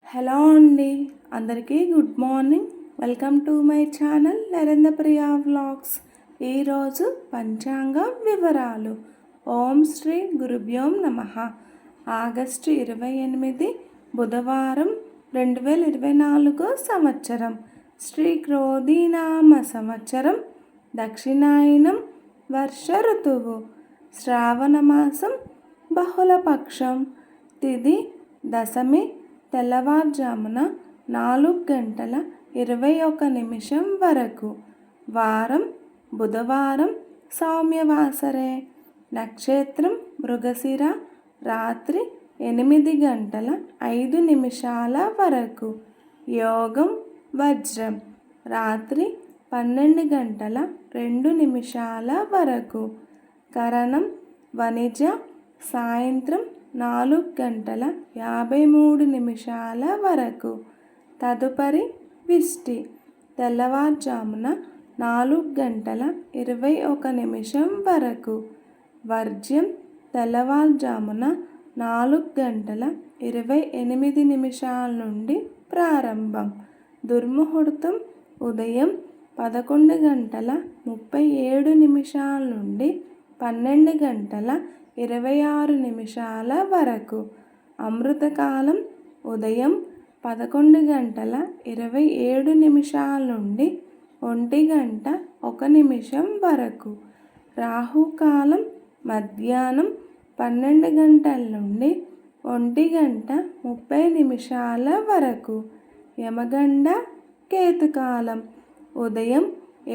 Hello అండి, అందరికీ good morning. Welcome to my channel Narendra Priya vlogs. ఈరోజు పంచాంగ వివరాలు. ఓం శ్రీ గురుభ్యోం నమః. ఆగస్టు 28 బుధవారం 2024 సంవత్సరం. శ్రీ క్రోధీనామ సంవత్సరం. దక్షిణాయనం. వర్ష ఋతువు. శ్రావణమాసం. బహుళపక్షం. తిథి దశమి. తెల్లవారుజామున 4:21 వరకు. వారం బుధవారం. సౌమ్యవాసరే. నక్షత్రం మృగశిర. రాత్రి 8:05 వరకు. యోగం వజ్రం. రాత్రి 12:02 వరకు. కరణం వణిజ. సాయంత్రం 4:53 వరకు. తదుపరి విష్టి. తెల్లవారుజామున 4:21 వరకు. వర్జ్యం తెల్లవారుజామున 4:28 నుండి ప్రారంభం. దుర్ముహూర్తం ఉదయం 11:37 నుండి 12:26 వరకు. అమృతకాలం ఉదయం 11:27 నుండి 1:01 వరకు. రాహుకాలం మధ్యాహ్నం 12 నుండి 1:30 వరకు. యమగండ కేతుకాలం ఉదయం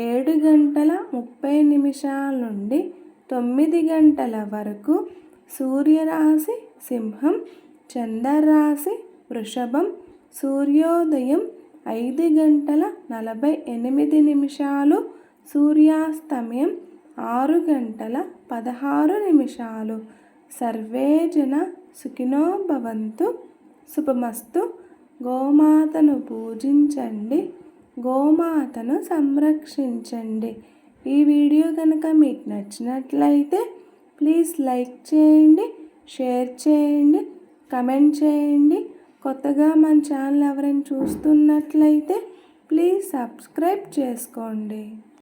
7:30 నుండి 9 వరకు. సూర్యరాశి సింహం. చంద్రరాశి వృషభం. సూర్యోదయం 5:48. సూర్యాస్తమయం 6:16. సర్వే జన సుఖినో భవంతు. శుభమస్తు. గోమాతను పూజించండి, గోమాతను సంరక్షించండి. ఈ వీడియో కనుక మీకు నచ్చినట్లయితే ప్లీజ్ లైక్ చేయండి, షేర్ చేయండి, కమెంట్ చేయండి. కొత్తగా మన ఛానల్ ఎవరైనా చూస్తున్నట్లయితే ప్లీజ్ సబ్స్క్రైబ్ చేసుకోండి.